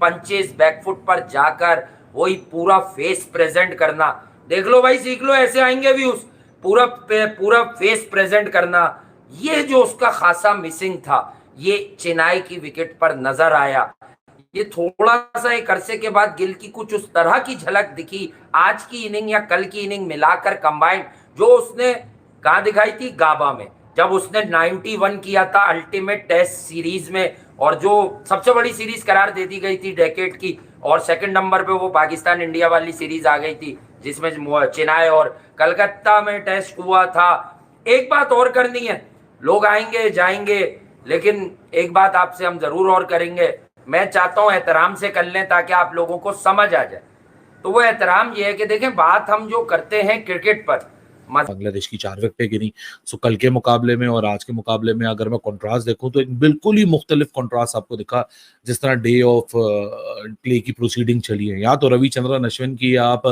Punches back foot पर जाकर वही पूरा फेस प्रेजेंट करना, देख लो भाई, सीख लो, ऐसे आएंगे व्यूज, पूरा पूरा फेस प्रेजेंट करना, ये जो उसका खासा मिसिंग था, ये चेन्नई की विकेट पर नजर आया। ये थोड़ा सा एक अरसे के बाद गिल की कुछ उस तरह की झलक दिखी, आज की इनिंग या कल की इनिंग मिलाकर कंबाइंड, जो उसने कहाँ दिखाई थी, गाबा में, जब उसने 91 किया था अल्टीमेट टेस्ट सीरीज में, और जो सबसे बड़ी सीरीज करार दे दी गई थी डेकेड की, और सेकंड नंबर पे वो पाकिस्तान इंडिया वाली सीरीज आ गई थी जिसमें चेन्नई और कलकत्ता में टेस्ट हुआ था। एक बात और करनी है, लोग आएंगे जाएंगे, लेकिन एक बात आपसे हम जरूर और करेंगे, मैं चाहता हूं एहतराम से कर लें ताकि आप लोगों को समझ आ जाए। तो वो एहतराम ये है कि देखें, बात हम जो करते हैं क्रिकेट पर, बांग्लादेश की 4 विकेटें गिरी। सो कल के मुकाबले में और आज के मुकाबले में अगर मैं कंट्रास्ट देखूं तो एक बिल्कुल ही मुख्तलिफ कंट्रास्ट आपको दिखा, जिस तरह डे ऑफ प्ले की प्रोसीडिंग चली है। या तो रविचंद्रन अश्विन की आप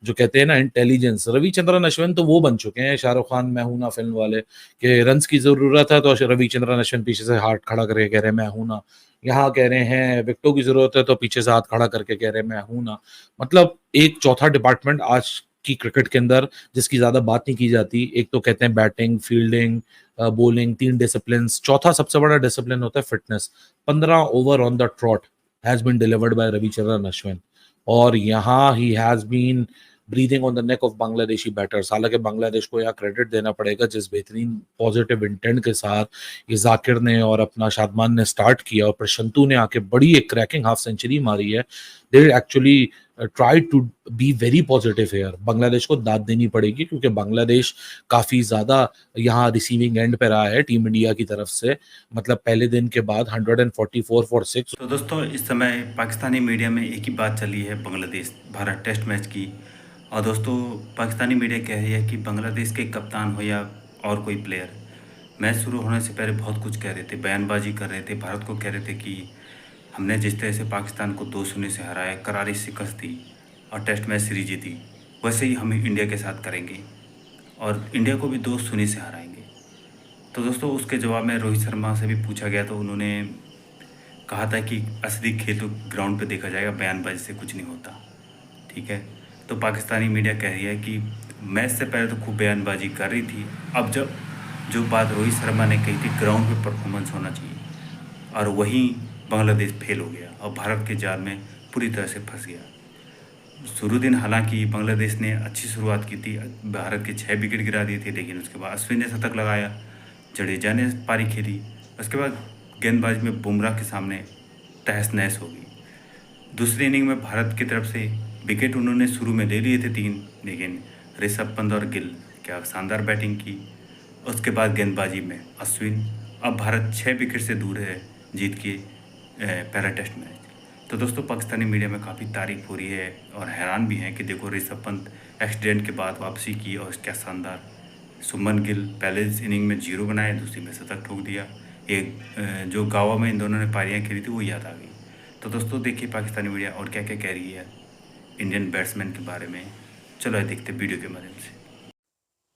जो कहते हैं ना इंटेलिजेंस, रविचंद्रन अश्विन तो वो बन चुके हैं शाहरुख खान मैं हूं ना फिल्म वाले, कि रन्स की जरूरत है तो रविचंद्रन अश्विन पीछे से हाथ खड़ा करके कह रहे हैं मैं हूं ना, यहाँ कह रहे हैं विकेटों की जरूरत है तो पीछे से हाथ खड़ा करके कह रहे हैं मैं हूं ना। मतलब एक चौथा डिपार्टमेंट आज की क्रिकेट के अंदर जिसकी ज्यादा बात नहीं की जाती, एक तो कहते हैं बैटिंग, फील्डिंग, बॉलिंग, 3 डिसिप्लिन, चौथा सबसे बड़ा डिसिप्लिन होता है fitness. 15 over on the trot has been delivered by Ravichandran Ashwin, और यहाँ ही has been breathing on the neck of Bangladeshi batters. हालांकि बांग्लादेश को यहाँ क्रेडिट देना पड़ेगा, जिस बेहतरीन पॉजिटिव इंटेंट के साथ ये जाकिर ने और अपना शादमान ने स्टार्ट किया और प्रशंतु ने आके बड़ी एक क्रैकिंग हाफ सेंचुरी मारी है। They actually try to be very positive here. Bangladesh को दाद देनी पड़ेगी क्योंकि बांग्लादेश काफी ज्यादा यहाँ रिसीविंग एंड पे रहा है टीम इंडिया की तरफ से। मतलब पहले दिन के बाद 144 फॉर 6। तो दोस्तों इस समय पाकिस्तानी मीडिया में एक ही बात चली है बांग्लादेश भारत टेस्ट मैच की, और दोस्तों पाकिस्तानी मीडिया कह रही है कि बांग्लादेश के कप्तान हो या और कोई प्लेयर, मैच शुरू होने से पहले बहुत कुछ कह रहे थे, बयानबाजी कर रहे थे, भारत को कह रहे थे कि हमने जिस तरह से पाकिस्तान को 2-0 से हराया, करारी शिकस्त दी और टेस्ट मैच सीरीज जीती, वैसे ही हम इंडिया के साथ करेंगे और इंडिया को भी 2-0 से हराएंगे। तो दोस्तों उसके जवाब में रोहित शर्मा से भी पूछा गया तो उन्होंने कहा था कि असली खेल तो ग्राउंड पे देखा जाएगा, बयानबाजी से कुछ नहीं होता। ठीक है, तो पाकिस्तानी मीडिया कह रही है कि मैच से पहले तो खूब बयानबाजी कर रही थी, अब जब जो बात रोहित शर्मा ने कही थी ग्राउंड पे परफॉर्मेंस होना चाहिए, और वहीं बांग्लादेश फेल हो गया और भारत के जाल में पूरी तरह से फंस गया। शुरू दिन हालांकि बांग्लादेश ने अच्छी शुरुआत की थी, भारत के 6 विकेट गिरा दिए थे, लेकिन उसके बाद अश्विन ने शतक लगाया, जडेजा ने पारी खेली, उसके बाद गेंदबाजी में बुमराह के सामने तहस नहस हो गई। दूसरी इनिंग में भारत की तरफ से विकेट उन्होंने शुरू में ले लिए थे 3, लेकिन ऋषभ पंत और गिल क्या शानदार बैटिंग की। उसके बाद गेंदबाजी में अश्विन, अब भारत 6 विकेट से दूर है जीत के पहला टेस्ट मैच। तो दोस्तों पाकिस्तानी मीडिया में काफ़ी तारीफ हो रही है और हैरान भी हैं कि देखो ऋषभ पंत एक्सीडेंट के बाद वापसी की और क्या शानदार। सुमन गिल पहले इनिंग में 0 बनाए, दूसरी में शतक ठोक दिया। एक जो गावा में इन दोनों ने पारियां खेली थी वो याद आ गई। तो दोस्तों देखिए पाकिस्तानी मीडिया और क्या क्या कह रही है इंडियन बैट्समैन के बारे में। चलो देखते वीडियो के माध्यम से।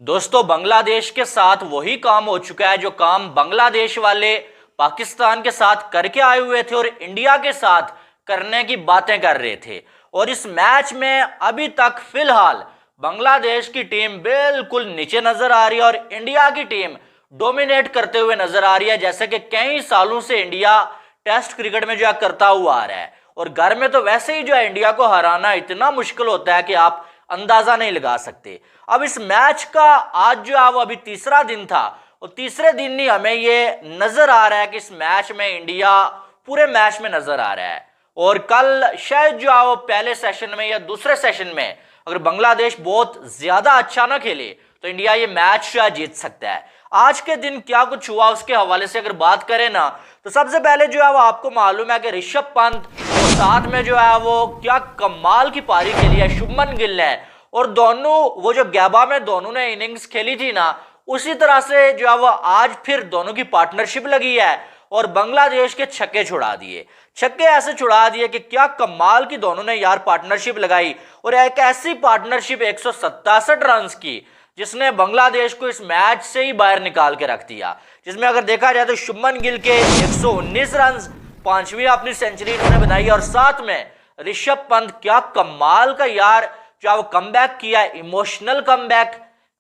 दोस्तों बांग्लादेश के साथ वही काम हो चुका है जो काम बांग्लादेश वाले पाकिस्तान के साथ करके आए हुए थे और इंडिया के साथ करने की बातें कर रहे थे। और इस मैच में अभी तक फिलहाल बांग्लादेश की टीम बिल्कुल नीचे नजर आ रही है और इंडिया की टीम डोमिनेट करते हुए नजर आ रही है, जैसे कि कई सालों से इंडिया टेस्ट क्रिकेट में जो है करता हुआ आ रहा है। और घर में तो वैसे ही जो है इंडिया को हराना इतना मुश्किल होता है कि आप अंदाजा नहीं लगा सकते। अब इस मैच का आज जो है वो अभी तीसरा दिन था और तीसरे दिन ही हमें ये नजर आ रहा है कि इस मैच में इंडिया पूरे मैच में नजर आ रहा है। और कल शायद जो है वो पहले सेशन में या दूसरे सेशन में अगर बांग्लादेश बहुत ज्यादा अच्छा ना खेले तो इंडिया ये मैच जो है जीत सकता है। आज के दिन क्या कुछ हुआ उसके हवाले से अगर बात करें ना तो सबसे पहले जो है वो आपको मालूम है कि ऋषभ पंत और साथ में जो है वो क्या कमाल की पारी खेली है शुभमन गिल ने। और दोनों वो जो गैबा में दोनों ने इनिंग्स खेली थी ना उसी तरह से जो है वो आज फिर दोनों की पार्टनरशिप लगी है और बांग्लादेश के छक्के छुड़ा दिए। छक्के ऐसे छुड़ा दिए कि क्या कमाल की दोनों ने यार पार्टनरशिप लगाई और एक ऐसी पार्टनरशिप 167 रन की जिसने बांग्लादेश को इस मैच से ही बाहर निकाल के रख दिया। जिसमें अगर देखा जाए तो शुभमन गिल के 119 रन, 5वीं अपनी सेंचुरी इन्होंने बनाई और साथ में ऋषभ पंत क्या कमाल का यार जो वो कमबैक किया, इमोशनल कमबैक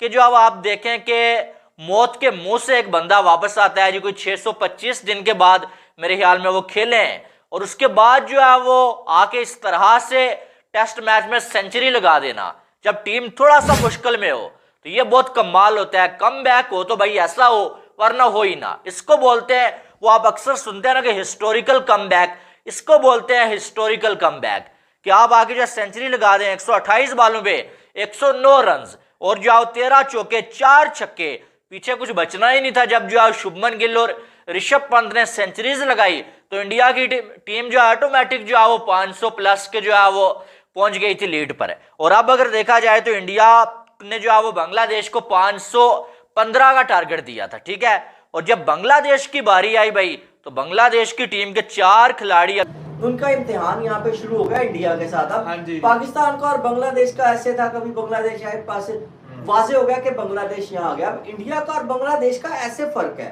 कि जो अब आप देखें कि मौत के मुंह से एक बंदा वापस आता है जी, कोई 625 दिन के बाद मेरे ख्याल में वो खेले हैं और उसके बाद जो है वो आके इस तरह से टेस्ट मैच में सेंचुरी लगा देना जब टीम थोड़ा सा मुश्किल में हो, तो ये बहुत कमाल होता है। कमबैक हो तो भाई ऐसा हो, वरना हो ही ना। इसको बोलते हैं, वो आप अक्सर सुनते हैं ना कि हिस्टोरिकल कमबैक, इसको बोलते हैं हिस्टोरिकल कमबैक कि आप आके जो सेंचुरी लगा दें 128 बालों पे 109 रन और जो आओ 13 चौके 4 छक्के, पीछे कुछ बचना ही नहीं था। जब जो आओ शुभमन गिल और ऋषभ पंत ने सेंचुरीज लगाई तो इंडिया की टीम जो ऑटोमेटिक जो है वो 500 प्लस के जो है वो पहुंच गई थी लीड पर। और अब अगर देखा जाए तो इंडिया ने जो है वो बांग्लादेश को 515 का टारगेट दिया था, ठीक है। और जब बांग्लादेश की बारी आई भाई तो बांग्लादेश की टीम के 4 खिलाड़ी, उनका इम्तिहान यहाँ पे शुरू हो गया इंडिया के साथ। अब हाँ जी। पाकिस्तान का और बांग्लादेश का ऐसे था, कभी बांग्लादेश आए पास वाजे हो गया कि बांग्लादेश यहाँ आ गया। अब इंडिया का और बांग्लादेश का ऐसे फर्क है,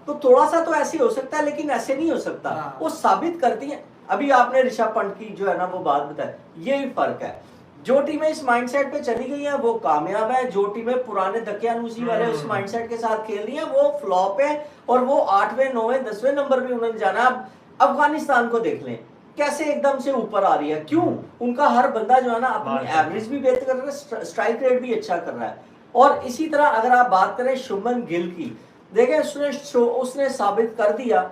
तो थोड़ा सा तो ऐसे हो सकता है लेकिन ऐसे नहीं हो सकता। वो साबित करती है। अभी आपने ऋषभ पंत की जो है ना वो बात बताई, यही फर्क है। जो टीमें इस माइंडसेट पे चली गई हैं वो कामयाब है, जो टीमें पुराने दकियानूसी वाले उस माइंडसेट के साथ खेल रही हैं वो फ्लॉप है और वो 8वें 9वें 10वें नंबर पे उन्होंने जाना। अब अफगानिस्तान को देख लें कैसे एकदम से ऊपर आ रही है, क्यों? उनका हर बंदा जो है ना अपनी एवरेज भी बेहतर कर रहा है, स्ट्राइक रेट भी अच्छा कर रहा है। और इसी तरह अगर आप बात करें शुभमन गिल की, देखें उसने साबित कर दिया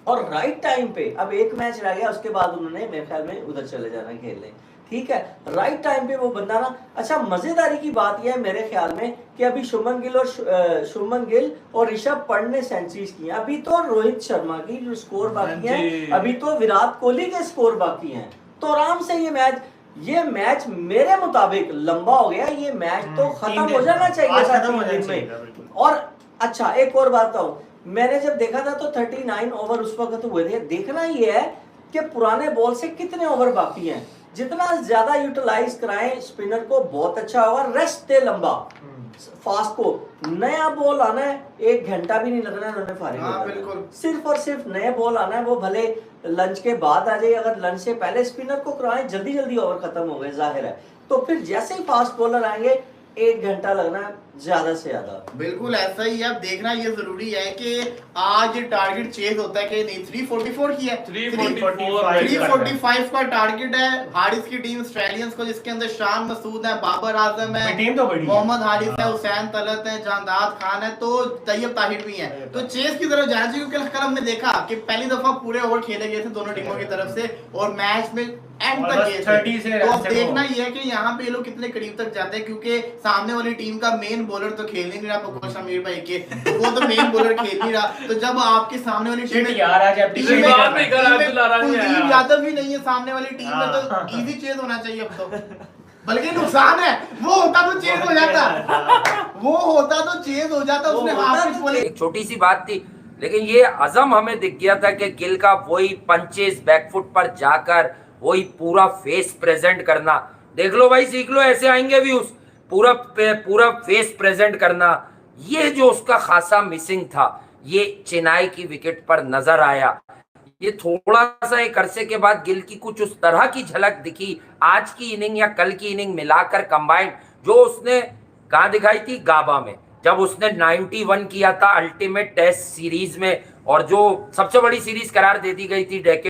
और राइट टाइम पे। अब एक मैच रह गया, उसके बाद उन्होंने मेरे ख्याल में उधर चले जाना खेलने, ठीक है। राइट टाइम पे वो बंदा ना, अच्छा मजेदारी की बात यह है मेरे ख्याल में कि अभी शुभमन गिल और ऋषभ पंत ने सेंचुरीज की हैं। अभी तो रोहित शर्मा की जो स्कोर बाकी है, अभी तो विराट कोहली के स्कोर बाकी हैं। तो आराम से ये मैच मेरे मुताबिक लंबा हो गया। ये मैच तो खत्म हो जाना चाहिए था 3 दिन में। और अच्छा एक और बात कहूं, मैंने जब देखा था तो 39 ओवर उस वक्त हुए थे। देखना ये है कि पुराने बॉल से कितने ओवर बाकी हैं, जितना ज्यादा यूटिलाइज कराएं स्पिनर को बहुत अच्छा होगा। रेस्ट दे लंबा, फास्ट को नया बॉल आना है, 1 घंटा भी नहीं लगना है उन्होंने फारिग, सिर्फ और सिर्फ नए बॉल आना है। वो भले लंच के बाद आ जाए, अगर लंच से पहले स्पिनर को कराएं, जल्दी जल्दी ओवर खत्म हो गए जाहिर है। तो फिर जैसे ही फास्ट बॉलर आएंगे 1 घंटा लगना है ज्यादा से ज्यादा। बिल्कुल ऐसा ही है। अब देखना ये जरूरी है कि आज टारगेट चेंज होता है कि नहीं 344 की है, 345 का टारगेट है। हारिस की टीम ऑस्ट्रेलियंस को, जिसके अंदर शान मसूद है, बाबर आजम है, टीम तो बड़ी मोहम्मद हारिस है, हुसैन तलत है, जानदाद खान है, तो तैयब ताहिर भी है। तो चेस की तरफ जाना चाहिए क्योंकि कल हमने देखा कि पहली दफा पूरे ओवर खेले गए थे दोनों टीमों की तरफ से और मैच में एंड तक गए थे। तो अब देखना ये है कि यहाँ पे ये लोग कितने करीब तक जाते हैं, क्योंकि सामने वाली टीम का मेन बॉलर तो खेल नहीं रहा पकोर शमीर भाई के, तो वो तो मेन बॉलर खेल नहीं रहा। तो जब आपके सामने वाली टीम कुलदीप यादव भी नहीं है सामने वाली टीम में, तो इजी चेज होना चाहिए अब तो। बल्कि नुकसान है, वो होता तो चेज हो जाता, उसने हाफ पिच। एक छोटी सी बात थी, लेकिन ये अज़म हमें दिख गया था कि गिल का वही पंचेस बैकफुट पर जाकर वही पूरा फेस प्रेजेंट करना। देख लो भाई, सीख लो, ऐसे आएंगे व्यूज। पूरा फेस प्रेजेंट करना, ये जो उसका खासा मिसिंग था, ये चेन्नई की विकेट पर नजर आया। ये थोड़ा सा एक अरसे के बाद गिल की कुछ उस तरह की झलक दिखी, आज की इनिंग या कल की इनिंग मिलाकर कंबाइंड, जो उसने कहाँ दिखाई थी, गाबा में, जब उसने 91 किया था अल्टीमेट टेस्ट सीरीज में, और जो सबसे बड़ी सीरीज करार दे दी गई थी डेकेड